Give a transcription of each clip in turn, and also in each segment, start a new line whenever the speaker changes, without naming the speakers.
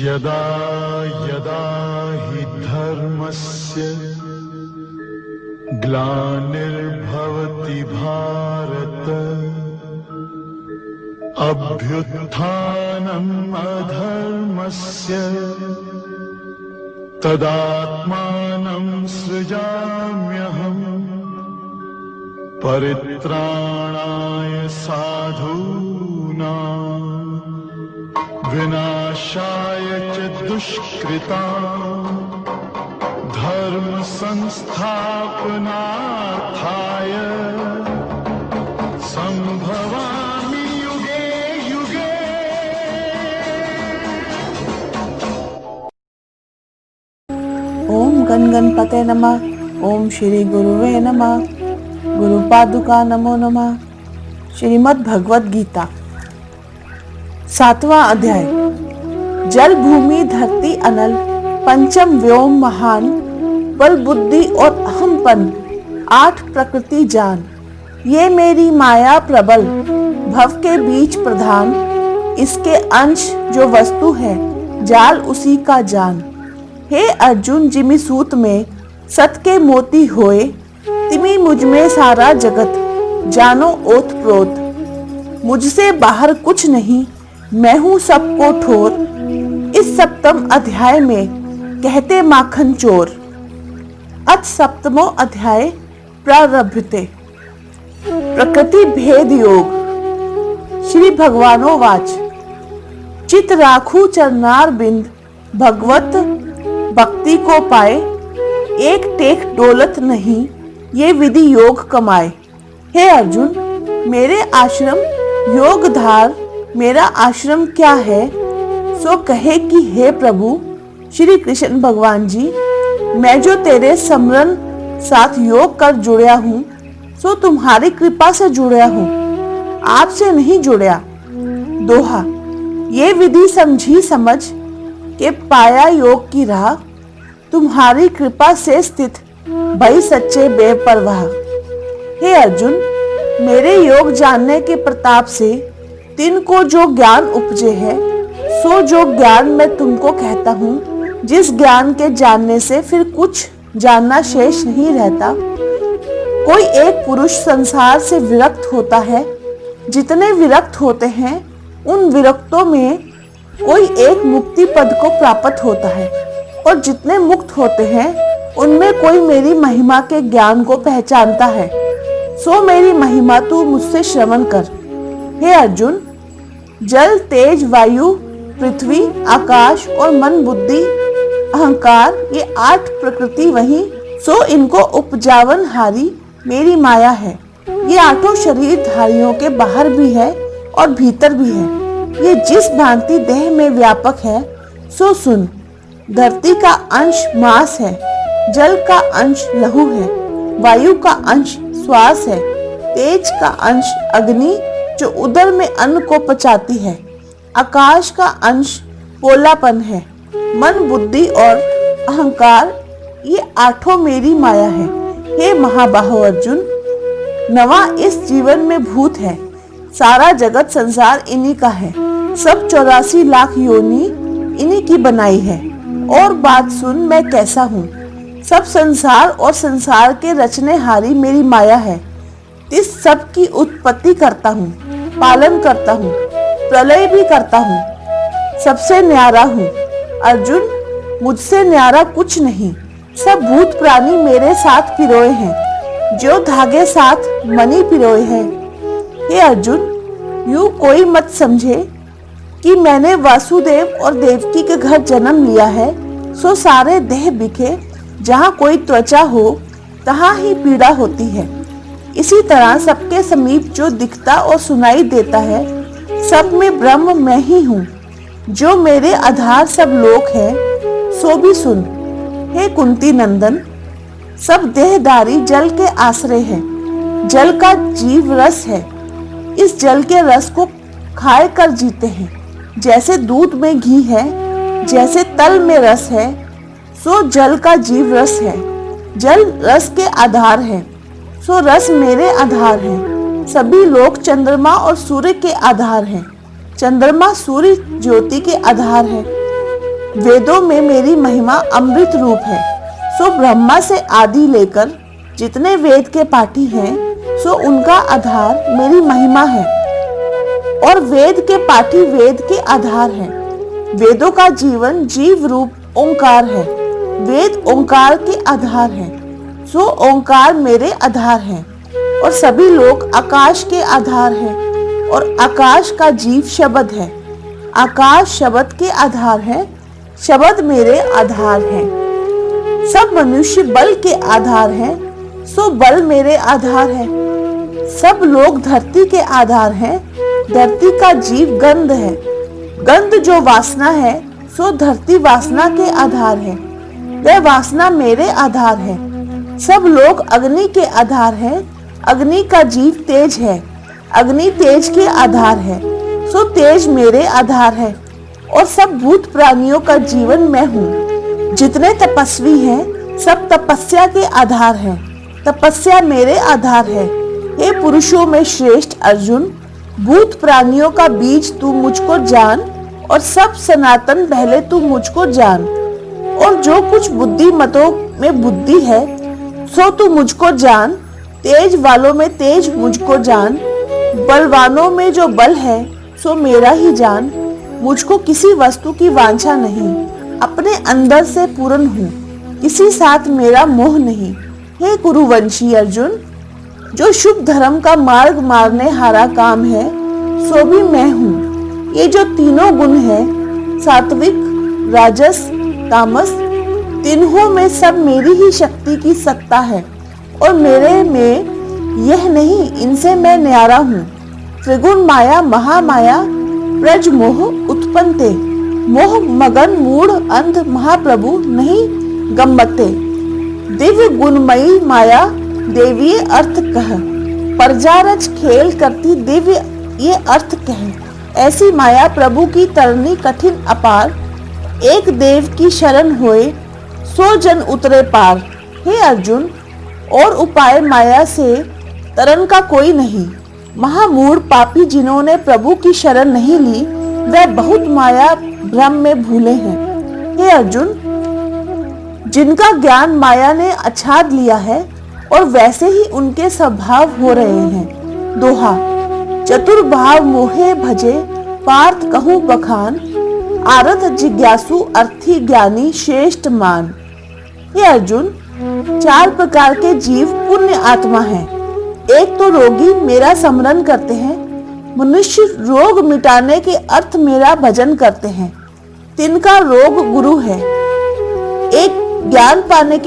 यदा यदा हि धर्मस्य ग्लानिर्भवति भारत अभ्युत्थानम् अधर्मस्य तदात्मानं सृजाम्यहम् परित्राणाय साधूनां विनाशाय च दुष्कृतां धर्म संस्थापनार्थाय संभवामि युगे युगे।
ओम गणगणपते नमः। ओम श्री गुरुवे नमः। गुरुपादुका नमो नमः। श्रीमद् भगवद गीता 7वां अध्याय। जल भूमि धरती अनल पंचम व्योम महान बल बुद्धि और अहमपन 8 प्रकृति जान। ये मेरी माया प्रबल भव के बीच प्रधान। इसके अंश जो वस्तु है जाल उसी का जान। हे अर्जुन जिमि सूत में सत के मोती होए तिमि मुझ में सारा जगत जानो ओत प्रोत। मुझसे बाहर कुछ नहीं मैं हूँ सबको ठोर। इस 7वें अध्याय में कहते माखन चोर। अथ 7वां अध्याय प्रारभ्यते। प्रकृति भेद योग। श्री भगवानो वाच चित राखू चरनार बिंद भगवत भक्ति को पाए। एक टेक डोलत नहीं ये विधि योग कमाए। हे अर्जुन मेरे आश्रम योगधार मेरा आश्रम क्या है सो कहे कि हे प्रभु श्री कृष्ण भगवान जी मैं जो तेरे समरण साथ योग कर जुड़या हूँ सो तुम्हारी कृपा से जुड़या हूँ आपसे नहीं जुड़या। दोहा ये विधि समझी समझ के पाया योग की राह। तुम्हारी कृपा से स्थित भई सच्चे बेपरवाह। हे अर्जुन मेरे योग जानने के प्रताप से तिनको जो ज्ञान उपजे है सो जो ज्ञान मैं तुमको कहता हूँ। जिस ज्ञान के जानने से फिर कुछ जानना शेष नहीं रहता। कोई एक पुरुष संसार से विरक्त होता है। जितने विरक्त होते हैं उन विरक्तों में कोई एक मुक्ति पद को प्राप्त होता है और जितने मुक्त होते हैं उनमें कोई मेरी महिमा के ज्ञान को पहचानता है। सो मेरी महिमा तू मुझसे श्रवण कर। हे अर्जुन जल तेज वायु पृथ्वी आकाश और मन बुद्धि अहंकार ये 8 प्रकृति वही सो इनको उपजावन हारी मेरी माया है। ये 8 शरीर धारियों के बाहर भी है और भीतर भी है। ये जिस भांति देह में व्यापक है सो सुन। धरती का अंश मांस है जल का अंश लहू है वायु का अंश श्वास है तेज का अंश अग्नि जो उदर में अन्न को पचाती है आकाश का अंश पोलापन है मन बुद्धि और अहंकार ये 8 मेरी माया है। हे महाबाहो अर्जुन नवा इस जीवन में भूत है। सारा जगत संसार इन्हीं का है। सब 84 लाख योनि इन्हीं की बनाई है। और बात सुन मैं कैसा हूँ। सब संसार और संसार के रचनेहारी मेरी माया है। इस सब की उत्पत्ति करता हूँ पालन करता हूँ प्रलय भी करता हूँ सबसे न्यारा हूँ। अर्जुन मुझसे न्यारा कुछ नहीं। सब भूत प्राणी मेरे साथ पिरोए हैं जो धागे साथ मणि पिरोए हैं। हे अर्जुन यूं कोई मत समझे कि मैंने वासुदेव और देवकी के घर जन्म लिया है सो सारे देह बिखे जहाँ कोई त्वचा हो तहाँ ही पीड़ा होती है। इसी तरह सबके समीप जो दिखता और सुनाई देता है सब में ब्रह्म मैं ही हूँ। जो मेरे आधार सब लोक है सो भी सुन। हे कुंती नंदन सब देहधारी जल के आश्रय है। जल का जीव रस है। इस जल के रस को खाए कर जीते हैं। जैसे दूध में घी है जैसे तल में रस है सो जल का जीव रस है। जल रस के आधार है सो रस मेरे आधार है। सभी लोग चंद्रमा और सूर्य के आधार हैं। चंद्रमा सूर्य ज्योति के आधार है। वेदों में मेरी महिमा अमृत रूप है। सो ब्रह्मा से आदि लेकर जितने वेद के पाठी हैं, सो उनका आधार मेरी महिमा है। और वेद के पाठी वेद के आधार हैं। वेदों का जीवन जीव रूप ओंकार है। वेद ओंकार के आधार हैं। सो ओंकार मेरे आधार हैं। और सभी लोग आकाश के आधार हैं। और आकाश का जीव शब्द है। आकाश शब्द के आधार है। शब्द मेरे आधार हैं। सब मनुष्य बल के आधार हैं। सो बल मेरे आधार है। सब लोग धरती के आधार हैं। धरती का जीव गंध है। गंध जो वासना है, सो धरती वासना के आधार है। वह वासना मेरे आधार है। सब लोग अग्नि के आधार हैं। अग्नि का जीव तेज है। अग्नि तेज के आधार है। सो तेज मेरे आधार है। और सब भूत प्राणियों का जीवन मैं हूँ। जितने तपस्वी हैं, सब तपस्या के आधार हैं। तपस्या मेरे आधार है। हे पुरुषों में श्रेष्ठ अर्जुन, भूत प्राणियों का बीज तू मुझको जान, और सब सनातन पहले तू मुझको जान। और जो कुछ बुद्धिमतों में बुद्धि है, सो तू मुझको जान। तेज वालों में तेज मुझको जान। बलवानों में जो बल है, सो मेरा ही जान। मुझको किसी वस्तु की वांछा नहीं। अपने अंदर से पूर्ण हूँ। किसी साथ मेरा मोह नहीं। हे कुरुवंशी अर्जुन, जो शुभ धर्म का मार्ग मारने हारा काम है, सो भी मैं हूँ। ये जो तीनों गुण है, सात्विक, राजस, तामस, तीनों में सब मेरी ही शक्ति की सत्ता है। और मेरे में यह नहीं, इनसे मैं न्यारा हूँ। त्रिगुण माया महामाया ब्रज मोह उत्पन्न ते। मोह मगन मूढ़ अंध महाप्रभु नहीं गम्मते। दिव्य गुणमयी माया देवीय अर्थ कह। प्रजारज खेल करती दिव्य ये अर्थ कह। ऐसी माया प्रभु की तरनी कठिन अपार। एक देव की शरण होए, सो जन उतरे पार। हे अर्जुन, और उपाय माया से तरन का कोई नहीं। महामूढ़ पापी जिन्होंने प्रभु की शरण नहीं ली, वह बहुत माया भ्रम में भूले हैं। हे अर्जुन, जिनका ज्ञान माया ने आच्छाद लिया है, और वैसे ही उनके स्वभाव हो रहे हैं। दोहा, चतुर्भाव मोहे भजे पार्थ कहूँ बखान। आरत जिज्ञासु अर्थी ज्ञानी श्रेष्ठ मान। हे अर्जुन, 4 प्रकार के जीव पुण्य आत्मा हैं। एक तो रोगी मेरा स्मरण करते हैं। मनुष्य रोग मिटाने के अर्थ मेरा भजन करते हैं। तिनका रोग गुरु है। एक ज्ञान पाने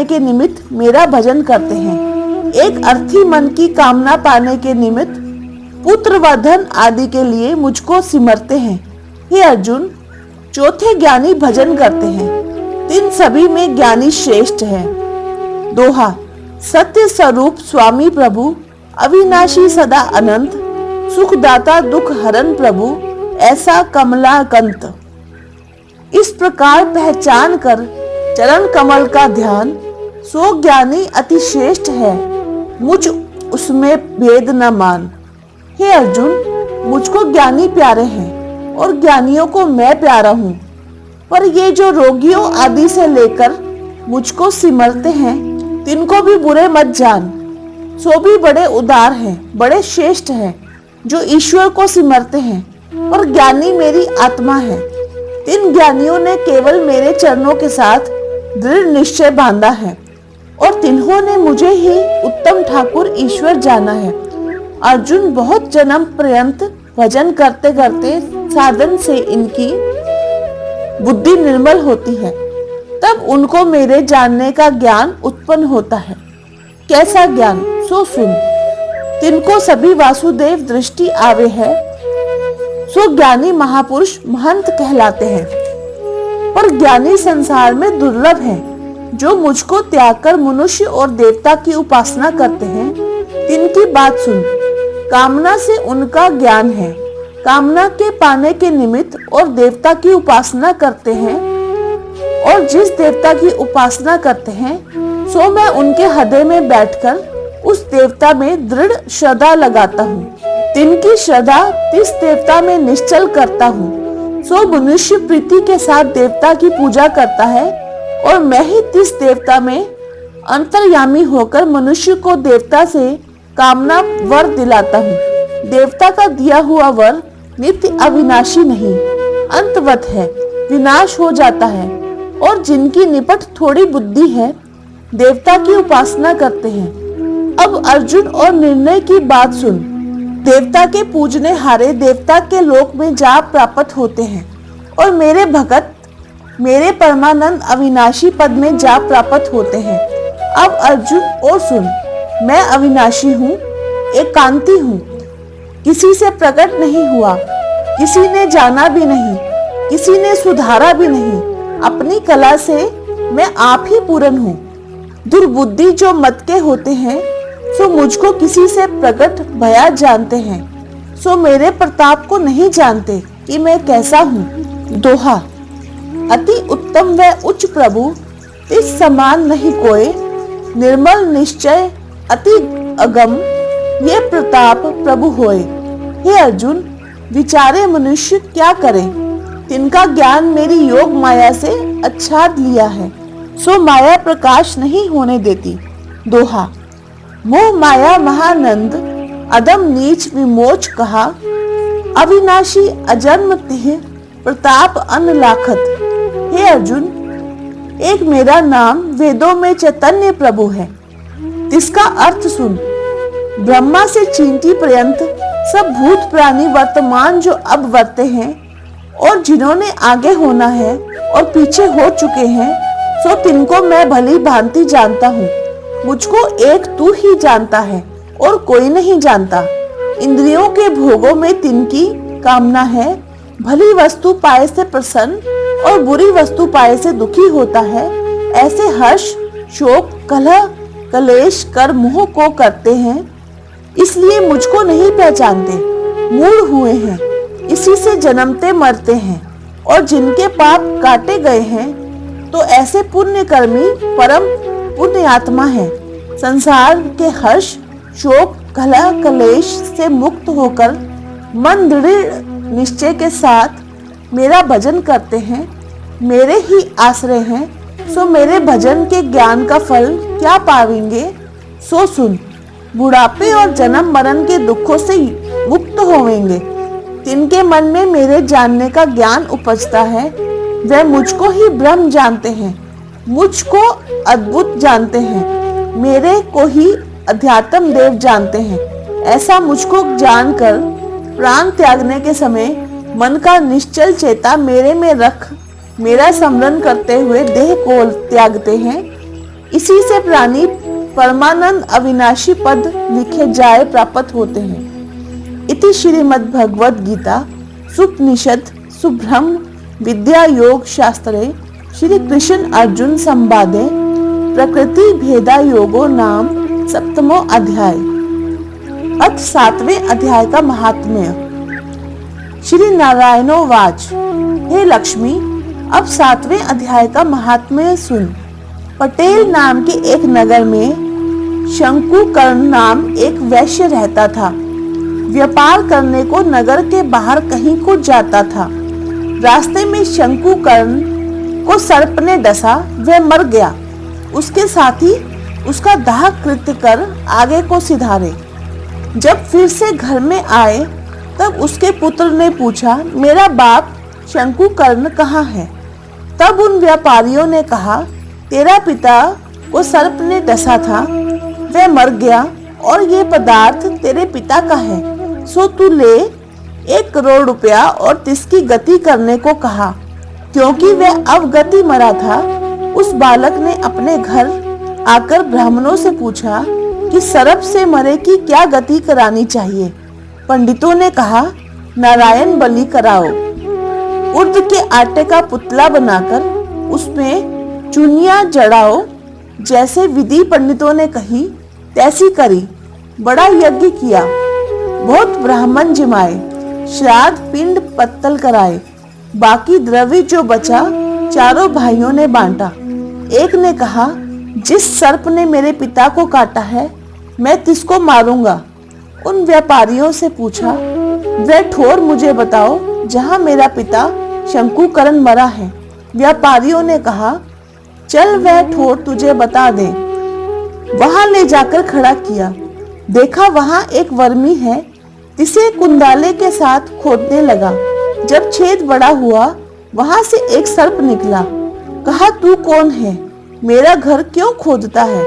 के निमित्त मेरा भजन करते हैं। एक अर्थी मन की कामना पाने के निमित्त पुत्र व धन आदि के लिए मुझको सिमरते हैं। हे अर्जुन, चौथे ज्ञानी भजन करते हैं। तीन सभी में ज्ञानी श्रेष्ठ है। दोहा, सत्य स्वरूप स्वामी प्रभु, अविनाशी सदा अनंत, सुखदाता दुख हरन प्रभु, ऐसा कमलाकंत। इस प्रकार पहचान कर चरण कमल का ध्यान, सो ज्ञानी अति श्रेष्ठ है, मुझ उसमें भेद न मान। हे अर्जुन, मुझको ज्ञानी प्यारे हैं और ज्ञानियों को मैं प्यारा हूँ। पर ये जो रोगियों आदि से लेकर मुझको सिमरते हैं, तिनको भी बुरे मत जान। सो भी बड़े उदार हैं, बड़े श्रेष्ठ हैं, जो ईश्वर को सिमरते हैं। और ज्ञानी मेरी आत्मा है। इन ज्ञानियों ने केवल मेरे चरणों के साथ दृढ़ निश्चय बांधा है, और तिन्होंने मुझे ही उत्तम ठाकुर ईश्वर जाना है। अर्जुन, बहुत जन्म पर्यंत भजन करते करते साधन से इनकी बुद्धि निर्मल होती है, तब उनको मेरे जानने का ज्ञान उत्पन्न होता है। कैसा ज्ञान, सो सुन। तिनको सभी वासुदेव दृष्टि आवे है, सो ज्ञानी महापुरुष महंत कहलाते हैं। पर ज्ञानी संसार में दुर्लभ है। जो मुझको त्याग कर मनुष्य और देवता की उपासना करते हैं, तिनकी बात सुन। कामना से उनका ज्ञान है, कामना के पाने के निमित्त और देवता की उपासना करते हैं। और जिस देवता की उपासना करते हैं, सो मैं उनके हृदय में बैठकर उस देवता में दृढ़ श्रद्धा लगाता हूँ। तिनकी श्रद्धा तिस देवता में निश्चल करता हूँ। सो मनुष्य प्रीति के साथ देवता की पूजा करता है और मैं ही तिस देवता में अंतर्यामी होकर मनुष्य को देवता से कामना वर दिलाता हूँ। देवता का दिया हुआ वर नित्य अविनाशी नहीं, अंतवत है, विनाश हो जाता है। और जिनकी निपट थोड़ी बुद्धि है देवता की उपासना करते हैं। अब अर्जुन और निर्णय की बात सुन। देवता के पूजने हारे देवता के लोक में जा प्राप्त होते हैं और मेरे भगत मेरे परमानंद अविनाशी पद में जा प्राप्त होते हैं। अब अर्जुन और सुन, मैं अविनाशी हूँ, एकांती हूँ, किसी से प्रकट नहीं हुआ, किसी ने जाना भी नहीं, किसी ने सुधारा भी नहीं। अपनी कला से मैं आप ही पूर्ण हूँ। दुर्बुद्धि जो मत के होते हैं सो मुझको किसी से प्रकट भया जानते हैं, सो मेरे प्रताप को नहीं जानते कि मैं कैसा हूँ। दोहा, अति उत्तम व उच्च प्रभु इस समान नहीं कोई, निर्मल निश्चय अति अगम ये प्रताप प्रभु होए। हे अर्जुन, विचारे मनुष्य क्या करें, तिनका ज्ञान मेरी योग माया से आच्छाद लिया है, सो माया प्रकाश नहीं होने देती। दोहा, मोह माया महानंद अदम नीच विमोच कहा, अविनाशी अजन्म तिह प्रताप अन लाखत। हे अर्जुन, एक मेरा नाम वेदों में चैतन्य प्रभु है, इसका अर्थ सुन। ब्रह्मा से चींटी पर्यंत सब भूत प्राणी वर्तमान जो अब वर्ते हैं और जिन्होंने आगे होना है और पीछे हो चुके हैं, सो तिनको मैं भली भांति जानता हूँ। मुझको एक तू ही जानता है और कोई नहीं जानता। इंद्रियों के भोगों में तिनकी कामना है, भली वस्तु पाए से प्रसन्न और बुरी वस्तु पाए से दुखी होता है। ऐसे हर्ष, शोक, कलह, कलेश कर मोह को करते हैं, इसलिए मुझको नहीं पहचानते। मूढ़ हुए हैं, इसी से जन्मते मरते हैं। और जिनके पाप काटे गए हैं तो ऐसे पुण्य कर्मी परम पुण्य आत्मा है। संसार के हर्ष, शोक, कलह, कलेश से मुक्त होकर मन दृढ़ निश्चय के साथ मेरा भजन करते हैं, मेरे ही आश्रय हैं, सो मेरे भजन के ज्ञान का फल क्या पावेंगे। सो सुन, बुढ़ापे और जन्म मरण के दुखों से मुक्त होवेंगे। तिनके मन में मेरे जानने का ज्ञान उपजता है, वे मुझको ही ब्रह्म जानते हैं, मुझको अद्भुत जानते हैं, मेरे को ही अध्यात्म देव जानते हैं। ऐसा मुझको जानकर प्राण त्यागने के समय मन का निश्चल चेता मेरे में रख मेरा स्मरण करते हुए देह को त्यागते हैं। इसी से प्राणी परमानंद अविनाशी पद लिखे जाए प्राप्त होते हैं। इति श्रीमद् भगवद गीता सुपनिषद सुब्रह्म विद्या योग शास्त्रे श्री कृष्ण अर्जुन संवादे प्रकृति भेदा योगो नाम सप्तमो अध्याय। अथ 7वें अध्याय का महात्म्य। श्री नारायणो वाच, हे लक्ष्मी, अब 7वें अध्याय का महात्म्य सुन। पटेल नाम के एक नगर में शंकुकर्ण नाम एक वैश्य रहता था। व्यापार करने को नगर के बाहर कहीं को जाता था। रास्ते में शंकुकर्ण को सर्प ने डसा, वह मर गया। उसके साथी उसका दाह कृत्य कर आगे को सिधारे। जब फिर से घर में आए तब उसके पुत्र ने पूछा, मेरा बाप शंकुकर्ण कहाँ है? तब उन व्यापारियों ने कहा, तेरा पिता को सर्प ने डसा था, वह मर गया और ये पदार्थ तेरे पिता का है, सो तू ले 1 करोड़ रुपया और तिसकी गति करने को कहा। क्योंकि वह अवगति मरा था, उस बालक ने अपने घर आकर ब्राह्मणों से पूछा कि सर्प से मरे की क्या गति करानी चाहिए। पंडितों ने कहा, नारायण बलि कराओ। उर्द के आटे का पुतला बनाकर उसमें चुनिया जड़ाओ। जैसे विधि पंडितों ने कही तैसी करी। बड़ा यज्ञ किया, बहुत ब्राह्मण जिमाए, श्राद्ध पिंड पत्तल कराए। बाकी द्रव्य जो बचा चारों भाइयों ने बांटा। एक ने कहा, जिस सर्प ने मेरे पिता को काटा है मैं तिसको मारूंगा। उन व्यापारियों से पूछा, वह ठोर मुझे बताओ जहां मेरा पिता शंकुकरण मरा है। व्यापारियों ने कहा, चल वह ठोर तुझे बता दे। वहां ले जाकर खड़ा किया। देखा वहां एक वर्मी है, इसे कुंदाले के साथ खोदने लगा। जब छेद बड़ा हुआ, वहां से एक सर्प निकला। कहा, तू कौन है? मेरा घर क्यों खोदता है?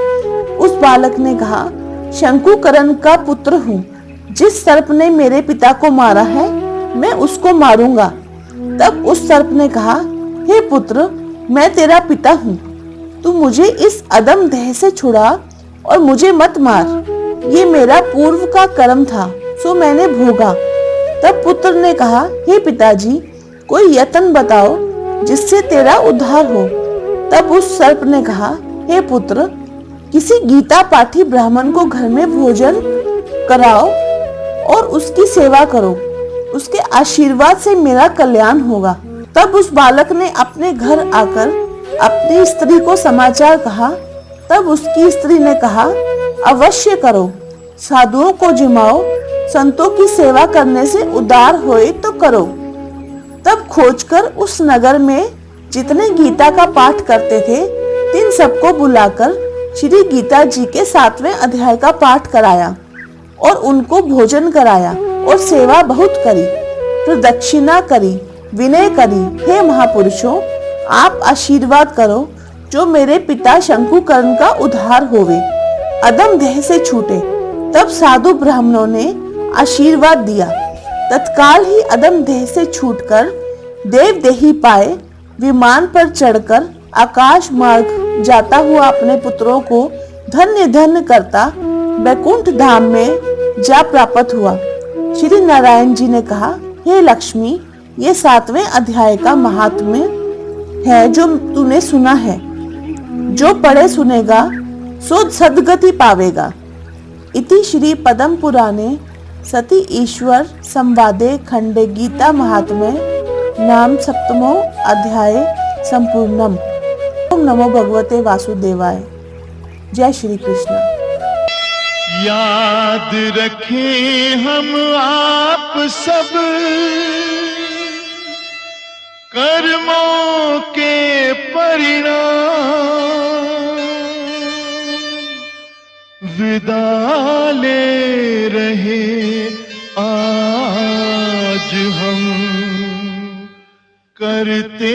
उस बालक ने कहा, शंकुकरण का पुत्र हूँ। जिस सर्प ने मेरे पिता को मारा है, मैं उसको मारूंगा। तब उस सर्प ने कहा, हे पुत्र, मैं तेरा पिता हूँ। तू मुझे इस अदम देह से छुड़ा और मुझे मत मार। ये मेरा पूर्व का कर्म था, सो मैंने भोगा। तब पुत्र ने कहा, हे पिताजी, कोई यत्न बताओ जिससे तेरा उद्धार हो। तब उस सर्प ने कहा, हे पुत्र, किसी गीता पाठी ब्राह्मण को घर में भोजन कराओ और उसकी सेवा करो। उसके आशीर्वाद से मेरा कल्याण होगा। तब उस बालक ने अपने घर आकर अपनी स्त्री को समाचार कहा। तब उसकी स्त्री ने कहा, अवश्य करो, साधुओं को जिमाओ, संतों की सेवा करने से उद्धार होए तो करो। तब खोजकर उस नगर में जितने गीता का पाठ करते थे, तीन सबको बुलाकर श्री गीता जी के 7वें अध्याय का पाठ कराया और उनको भोजन कराया और सेवा बहुत करी, प्रदक्षिणा करी, विनय करी। हे महापुरुषों, आप आशीर्वाद करो जो मेरे पिता शंकुकर्ण का उद्धार होवे, अदम देह से छूटे। तब साधु ब्राह्मणों ने आशीर्वाद दिया। तत्काल ही अदम देह से छूटकर देव देही पाए, विमान पर चढ़कर आकाश मार्ग जाता हुआ अपने पुत्रों को धन्य धन्य करता वैकुंठ धाम में जा प्राप्त हुआ। श्री नारायण जी ने कहा, हे लक्ष्मी, ये 7वें अध्याय का महात्म्य है जो तूने सुना है। जो पढ़े सुनेगा सो सद्गति पावेगा। इति श्री पद्म पुराणे सती ईश्वर संवादे खंडे गीता महात्म्य नाम 7मो अध्याय संपूर्णम। ओम नमो भगवते वासुदेवाय। जय श्री कृष्ण।
याद रखें हम आप सब कर्मों के परिणाम, विदा ले रहे आज हम करते